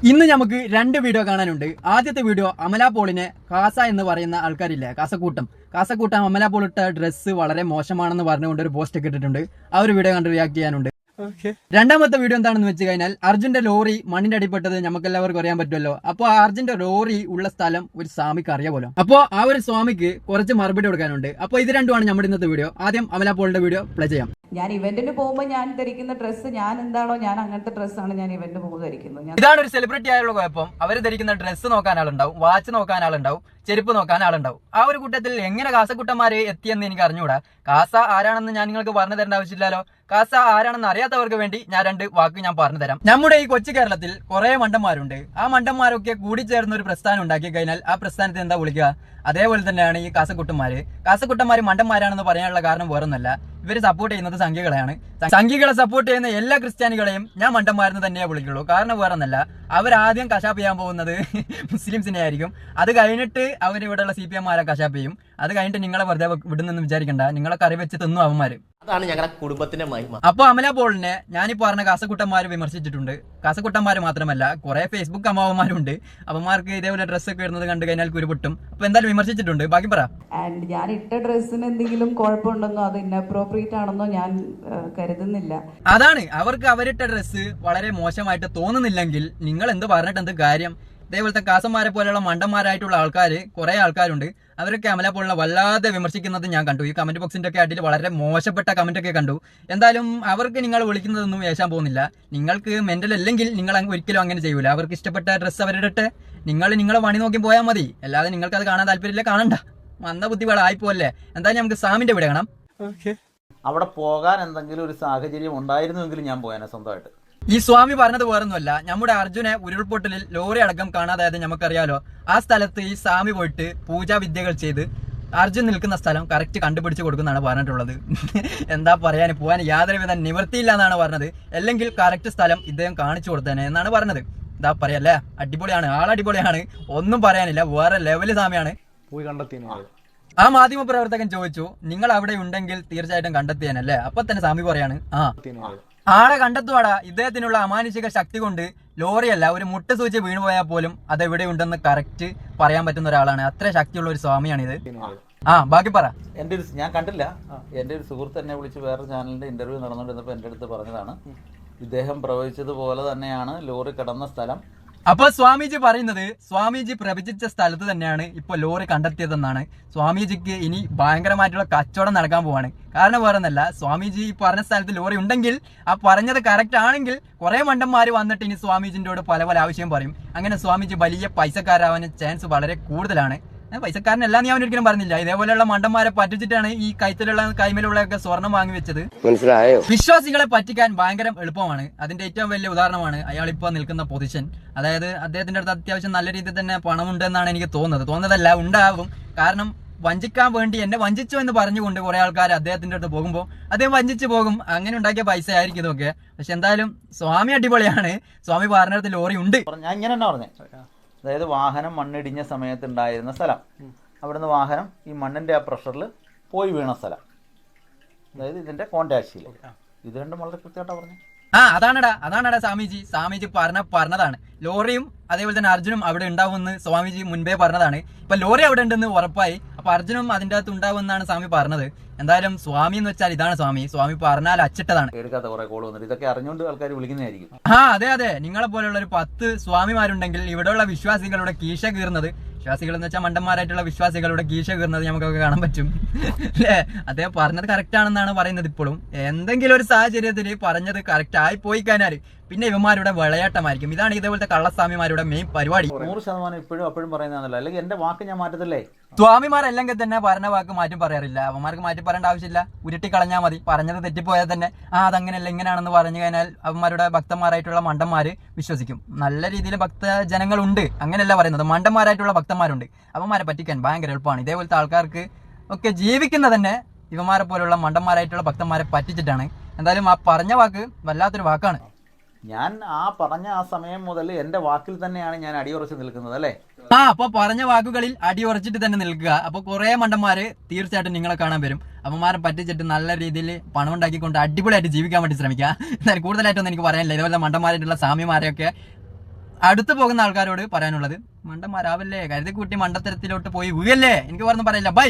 ഇന്ന് നമുക്ക് രണ്ട് വീഡിയോ കാണാനുണ്ട്. ആദ്യത്തെ വീഡിയോ അമല പോളിനെ കാസ എന്ന് പറയുന്ന ആൾക്കാരില്ലേ, കാസക്കൂട്ടം അമല പോൾ ഇട്ട ഡ്രസ്സ് വളരെ മോശമാണെന്ന് പറഞ്ഞുകൊണ്ട് ഒരു പോസ്റ്റ് ഒക്കെ ഇട്ടിട്ടുണ്ട്. ആ ഒരു വീഡിയോ കണ്ട് റിയാക്ട് ചെയ്യാനുണ്ട്. രണ്ടാമത്തെ വീഡിയോ എന്താണെന്ന് വെച്ച് കഴിഞ്ഞാൽ അർജുന്റെ ലോറി മണ്ണിന്റെ അടിപ്പെട്ടത് നമുക്ക് എല്ലാവർക്കും അറിയാൻ പറ്റുമല്ലോ. അപ്പൊ ആ അർജുന്റെ ലോറി ഉള്ള സ്ഥലം ഒരു സ്വാമിക്ക് അറിയാമല്ലോ. അപ്പൊ ആ ഒരു സ്വാമിക്ക് കുറച്ച് മറുപടി കൊടുക്കാനുണ്ട്. അപ്പൊ ഇത് രണ്ടുമാണ് നമ്മുടെ ഇന്നത്തെ വീഡിയോ. ആദ്യം അമല പോളിന്റെ വീഡിയോ പ്ലേ ചെയ്യാം. ഞാൻ ഇവന്റിന് പോകുമ്പോൾ ഞാൻ ധരിക്കുന്ന ഡ്രസ്സ് ഞാൻ എന്താണോ ഞാൻ അങ്ങനത്തെ ഡ്രസ്സാണ് ഞാൻ ഇവന്റിന് പോകുമ്പോൾ ധരിക്കുന്നത്. ഇതാണ് ഒരു സെലിബ്രിറ്റി ആയുള്ള കുഴപ്പം. അവർ ധരിക്കുന്ന ഡ്രസ്സ് നോക്കാൻ ആളുണ്ടാവും, വാച്ച് നോക്കാൻ ആളുണ്ടാവും, ചെരുപ്പ് നോക്കാൻ ആളുണ്ടാവും. ആ ഒരു കൂട്ടത്തിൽ എങ്ങനെ കാസക്കുട്ടന്മാര് എത്തിയെന്ന് എനിക്ക് അറിഞ്ഞുകൂടാ. കാസ ആരാണെന്ന് ഞാൻ നിങ്ങൾക്ക് പറഞ്ഞു തരേണ്ട ആവശ്യമില്ലല്ലോ. കാസ ആരാണെന്ന് അറിയാത്തവർക്ക് വേണ്ടി ഞാൻ രണ്ട് വാക്ക് ഞാൻ പറഞ്ഞു തരാം. നമ്മുടെ ഈ കൊച്ചു കേരളത്തിൽ കുറെ മണ്ടന്മാരുണ്ട്. ആ മണ്ടന്മാരൊക്കെ കൂടിച്ചേർന്ന ഒരു പ്രസ്ഥാനം ഉണ്ടാക്കി കഴിഞ്ഞാൽ ആ പ്രസ്ഥാനത്തെ എന്താ വിളിക്കുക? അതേപോലെ തന്നെയാണ് ഈ കാസക്കുട്ടന്മാര് മണ്ടന്മാരാണെന്ന് പറയാനുള്ള കാരണം വേറൊന്നല്ല, ഇവര് സപ്പോർട്ട് ചെയ്യുന്നത് സംഘികളെയാണ്. സംഘികളെ സപ്പോർട്ട് ചെയ്യുന്ന എല്ലാ ക്രിസ്ത്യാനികളെയും ഞാൻ മണ്ടന്മാരെന്ന് തന്നെയേ വിളിക്കുള്ളൂ. കാരണം വേറൊന്നല്ല, അവരാദ്യം കശാപ്പ് ചെയ്യാൻ പോകുന്നത് മുസ്ലിംസിനെ ആയിരിക്കും. അത് കഴിഞ്ഞിട്ട് അവരിവിടെയുള്ള CPM-മാരെ കശാപ്പ് ചെയ്യും. അത് കഴിഞ്ഞിട്ട് നിങ്ങളെ വെറുതെ വിടുന്നെന്ന് വിചാരിക്കണ്ട, നിങ്ങളെ കറി വെച്ച് തിന്നു അവന്മാര്. അതാണ് ഞങ്ങളുടെ കുടുംബത്തിന്റെ മഹിമ. അപ്പൊ അമല പോളിനെ ഞാനീ പറഞ്ഞ കാസക്കുട്ടന്മാര് വിമർശിച്ചിട്ടുണ്ട്. കാസക്കുട്ടന്മാര് മാത്രമല്ല, കുറെ ഫേസ്ബുക്ക് അമ്മാവന്മാരുണ്ട്. അവന്മാർക്ക് ഇതേപോലെ ഡ്രസ്സൊക്കെ ഇടുന്നത് കണ്ടു കഴിഞ്ഞാൽ കുരുപൊട്ടും. അപ്പൊ എന്തായാലും വിമർശിച്ചിട്ടുണ്ട്. ബാക്കി പറ. ആൻഡ് ഞാൻ ഇട്ട ഡ്രസ്സിന് എന്തെങ്കിലും കുഴപ്പമുണ്ടെന്നോ അത് ഇൻഅപ്രോപ്രിയേറ്റ് ആണെന്നോ ഞാൻ കരുതുന്നില്ല. അതാണ്, അവർക്ക് അവരിട്ട ഡ്രസ്സ് വളരെ മോശമായിട്ട് തോന്നുന്നില്ലെങ്കിൽ നിങ്ങൾ എന്ത് പറഞ്ഞിട്ട് എന്ത് കാര്യം? ഇതേപോലത്തെ കാസന്മാരെ പോലെയുള്ള മണ്ടന്മാരായിട്ടുള്ള ആൾക്കാർ കുറെ ആൾക്കാരുണ്ട്. അവരൊക്കെ അമല പോലുള്ള വല്ലാതെ വിമർശിക്കുന്നത് ഞാൻ കണ്ടു. ഈ കമന്റ് ബോക്സിന്റെ ഒക്കെ അടിയിൽ വളരെ മോശപ്പെട്ട കമന്റ് ഒക്കെ കണ്ടു. എന്തായാലും അവർക്ക് നിങ്ങൾ വിളിക്കുന്നതൊന്നും വേശാൻ പോകുന്നില്ല. നിങ്ങൾക്ക് മെന്റൽ അല്ലെങ്കിൽ നിങ്ങൾ ഒരിക്കലും അങ്ങനെ ചെയ്യൂല. അവർക്ക് ഇഷ്ടപ്പെട്ട ഡ്രസ്സ് അവരിടട്ടെ, നിങ്ങളെ പണി നോക്കി പോയാൽ മതി. അല്ലാതെ നിങ്ങൾക്ക് അത് കാണാൻ താല്പര്യമില്ല, കാണണ്ട. മന്ദബുദ്ധികളായിപ്പോല്ലേ. എന്തായാലും നമുക്ക് സാമിന്റെ വീട് കാണാം. അവിടെ പോകാൻ എന്തെങ്കിലും ഒരു സാഹചര്യം ഉണ്ടായിരുന്നുവെങ്കിലും ഞാൻ പോയാനെ സ്വന്തമായിട്ട്. ഈ സ്വാമി പറഞ്ഞത് വേറൊന്നുമല്ല, നമ്മുടെ അർജുനെ ഉരുൾപൊട്ടലിൽ ലോറി അടക്കം കാണാതായത് നമുക്കറിയാലോ. ആ സ്ഥലത്ത് ഈ സ്വാമി പോയിട്ട് പൂജാവിദ്യകൾ ചെയ്ത് അർജുൻ നിൽക്കുന്ന സ്ഥലം കറക്റ്റ് കണ്ടുപിടിച്ച് കൊടുക്കുന്നതാണ് പറഞ്ഞിട്ടുള്ളത്. എന്താ പറയാൻ, പോകാൻ യാതൊരുവിധ നിവൃത്തിയില്ല എന്നാണ് പറഞ്ഞത്. അല്ലെങ്കിൽ കറക്റ്റ് സ്ഥലം ഇദ്ദേഹം കാണിച്ചു കൊടുത്തേനെ എന്നാണ് പറഞ്ഞത്. എന്താ പറയല്ലേ, അടിപൊളിയാണ്, ആളടിപൊളിയാണ്, ഒന്നും പറയാനില്ല, വേറെ ലെവല് സ്വാമിയാണ്. പോയി കണ്ടെത്തി. ആ മാധ്യമ പ്രവർത്തകൻ ചോദിച്ചു, നിങ്ങൾ അവിടെ ഉണ്ടെങ്കിൽ തീർച്ചയായിട്ടും കണ്ടെത്തിയാനല്ലേ? അപ്പൊ തന്നെ സ്വാമി പറയാണ്, ആളെ കണ്ടെത്തുവാടാ. ഇദ്ദേഹത്തിനുള്ള അമാനുഷിക ശക്തി കൊണ്ട് ലോറിയല്ല, ഒരു മുട്ട സൂചി വീണുപോയാൽ പോലും അതെവിടെ ഉണ്ടെന്ന് കറക്റ്റ് പറയാൻ പറ്റുന്ന ഒരാളാണ്. അത്ര ശക്തിയുള്ള ഒരു സ്വാമിയാണിത്. ബാക്കി പറ. ഞാൻ കണ്ടില്ല. എന്റെ ഒരു സുഹൃത്ത് എന്നെ വിളിച്ച് വേറെ ചാനലിന്റെ ഇന്റർവ്യൂ നടന്നുകൊണ്ടിരുന്നപ്പോൾ എന്റെ അടുത്ത് പറഞ്ഞതാണ്, ഇദ്ദേഹം പ്രവചിച്ചതുപോലെ തന്നെയാണ് ലോറി കടന്ന സ്ഥലം. അപ്പൊ സ്വാമിജി പറയുന്നത്, സ്വാമിജി പ്രവചിച്ച സ്ഥലത്ത് തന്നെയാണ് ഇപ്പൊ ലോറി കണ്ടെത്തിയതെന്നാണ്. സ്വാമിജിക്ക് ഇനി ഭയങ്കരമായിട്ടുള്ള കച്ചവടം നടക്കാൻ പോവാണ്. കാരണം വേറൊന്നല്ല, സ്വാമിജി പറഞ്ഞ സ്ഥലത്ത് ലോറി ഉണ്ടെങ്കിൽ, ആ പറഞ്ഞത് കറക്റ്റ് ആണെങ്കിൽ കുറെ മണ്ടന്മാര് വന്നിട്ട് ഇനി സ്വാമിജിന്റെ പല പല ആവശ്യം പറയും. അങ്ങനെ സ്വാമിജി വലിയ പൈസക്കാരാവാൻ ചാൻസ് വളരെ കൂടുതലാണ്. പൈസക്കാരനെല്ലാം ഞാൻ ഒരിക്കലും പറഞ്ഞില്ല. ഇതേപോലെയുള്ള മണ്ടന്മാരെ പറ്റിച്ചിട്ടാണ് ഈ കൈത്തിലുള്ള കൈമേലുള്ളൊക്കെ സ്വർണം വാങ്ങി വെച്ചത്. മനസ്സിലായോ? വിശ്വാസികളെ പറ്റിക്കാൻ ഭയങ്കര എളുപ്പമാണ്. അതിന്റെ ഏറ്റവും വലിയ ഉദാഹരണമാണ് അയാൾ ഇപ്പൊ നിൽക്കുന്ന പൊസിഷൻ. അതായത് അദ്ദേഹത്തിന്റെ അടുത്ത് അത്യാവശ്യം നല്ല രീതിയിൽ തന്നെ പണമുണ്ട് എന്നാണ് എനിക്ക് തോന്നുന്നതല്ല, ഉണ്ടാവും. കാരണം വഞ്ചിക്കാൻ വേണ്ടി എന്നെ വഞ്ചിച്ചു എന്ന് പറഞ്ഞുകൊണ്ട് കുറെ ആൾക്കാർ അദ്ദേഹത്തിന്റെ അടുത്ത് പോകുമ്പോൾ അദ്ദേഹം വഞ്ചിച്ചു പോകും. അങ്ങനെ ഉണ്ടാക്കിയ പൈസ ആയിരിക്കും ഇതൊക്കെ. പക്ഷെ എന്തായാലും സ്വാമി അടിപൊളിയാണ്. സ്വാമി പറഞ്ഞിടത്ത് ലോറി ഉണ്ട്. ഞാൻ ഇങ്ങനെ തന്നെ പറഞ്ഞേ, അതായത് വാഹനം മണ്ണിടിഞ്ഞ സമയത്ത് ഉണ്ടായിരുന്ന സ്ഥലം, അവിടുന്ന് വാഹനം ഈ മണ്ണിന്റെ ആ പ്രഷറിൽ പോയി വീണ സ്ഥലം, അതായത് ഇതിന്റെ കോണ്ടാക്സിൽ. ഇത് രണ്ടും വളരെ കൃത്യമായിട്ടാണ് പറഞ്ഞത്. അതാണടാ സ്വാമിജി പറഞ്ഞതാണ്. ലോറിയും അതേപോലെ തന്നെ അർജുനും അവിടെ ഉണ്ടാവുമെന്ന് സ്വാമിജി മുൻപേ പറഞ്ഞതാണ്. ഇപ്പൊ ലോറി അവിടെ ഉണ്ടെന്ന് ഉറപ്പായി. അപ്പൊ അർജുനും അതിന്റെ അകത്ത് ഉണ്ടാവുമെന്നാണ് സ്വാമി പറഞ്ഞത്. എന്തായാലും സ്വാമി എന്ന് വെച്ചാൽ ഇതാണ് സ്വാമി പറഞ്ഞാൽ അച്ചിട്ടതാണ്. എടുക്കാത്ത കുറെ കോൾ വന്നിട്ട് ഇതൊക്കെ അറിഞ്ഞുകൊണ്ട് ആൾക്കാർ വിളിക്കുന്നതായിരിക്കും. അതെ, നിങ്ങളെ പോലെയുള്ള ഒരു 10 സ്വാമിമാരുണ്ടെങ്കിൽ ഇവിടെയുള്ള വിശ്വാസികളുടെ കീശ കീറുന്നത്, വിശ്വാസികൾ എന്ന് വെച്ചാൽ മണ്ടന്മാരായിട്ടുള്ള വിശ്വാസികളുടെ കീശ കീറുന്നത് നമുക്കൊക്കെ കാണാൻ പറ്റും അല്ലേ? അദ്ദേഹം പറഞ്ഞത് കറക്റ്റ് ആണെന്നാണ് പറയുന്നത്. ഇപ്പോഴും എന്തെങ്കിലും ഒരു സാഹചര്യത്തിൽ പറഞ്ഞത് കറക്റ്റ് ആയി പോയി കഴിഞ്ഞാൽ പിന്നെ ഇവന്മാരുടെ വിളയാട്ടമായിരിക്കും. ഇതാണ് ഇതേപോലത്തെ കള്ളസ്വാമിമാരുടെ മെയിൻ പരിപാടി. 100% ഇപ്പോഴും അപ്പോഴും പറയുന്നതല്ല, അല്ലെങ്കിൽ എന്റെ വാക്ക് ഞാൻ മാറ്റത്തില്ലേ? സ്വാമിമാരല്ലെങ്കിൽ തന്നെ പറഞ്ഞ വാക്ക് മാറ്റി പറയാറില്ല. അവന്മാർക്ക് മാറ്റി പറയേണ്ട ആവശ്യമില്ല, ഉരുട്ടി കളഞ്ഞാൽ മതി. പറഞ്ഞത് തെറ്റിപ്പോയാൽ തന്നെ അതങ്ങനെയല്ല ഇങ്ങനെയാണെന്ന് പറഞ്ഞു കഴിഞ്ഞാൽ അവന്മാരുടെ ഭക്തന്മാരായിട്ടുള്ള മണ്ടന്മാര് വിശ്വസിക്കും. നല്ല രീതിയിൽ ഭക്തജനങ്ങളുണ്ട്, അങ്ങനെയല്ല പറയുന്നത്, മണ്ടന്മാരായിട്ടുള്ള ഭക്തന്മാരുണ്ട്. അവന്മാരെ പറ്റിക്കാൻ ഭയങ്കര എളുപ്പമാണ്. ഇതേപോലത്തെ ആൾക്കാർക്ക് ഒക്കെ ജീവിക്കുന്ന തന്നെ ഇവന്മാരെ പോലുള്ള മണ്ടന്മാരായിട്ടുള്ള ഭക്തന്മാരെ പറ്റിച്ചിട്ടാണ്. എന്തായാലും ആ പറഞ്ഞ വാക്ക് വല്ലാത്തൊരു വാക്കാണ്. ഞാൻ പറഞ്ഞ ആ സമയം മുതൽ എന്റെ വാക്കിൽ തന്നെയാണ് ഞാൻ അടിയുറച്ച് നിൽക്കുന്നത്, അല്ലേ? അപ്പൊ പറഞ്ഞ വാക്കുകളിൽ അടിയുറച്ചിട്ട് തന്നെ നിൽക്കുക. അപ്പൊ കുറെ മണ്ടന്മാര് തീർച്ചയായിട്ടും നിങ്ങളെ കാണാൻ വരും. അവന്മാരെ പറ്റിച്ചിട്ട് നല്ല രീതിയിൽ പണം ഉണ്ടാക്കിക്കൊണ്ട് അടിപൊളിയായിട്ട് ജീവിക്കാൻ വേണ്ടി ശ്രമിക്കുക. എന്നാലും കൂടുതലായിട്ടൊന്നും എനിക്ക് പറയാനില്ല. ഇതുപോലെ മണ്ടന്മാരായിട്ടുള്ള സ്വാമിമാരെയൊക്കെ അടുത്ത് പോകുന്ന ആൾക്കാരോട് പറയാനുള്ളത് മണ്ടന്മാരാവല്ലേ, കരുതി കൂട്ടി മണ്ടത്തരത്തിലോട്ട് പോയി വീഴല്ലേ. എനിക്ക് പറഞ്ഞ് പറയില്ല. ബൈ.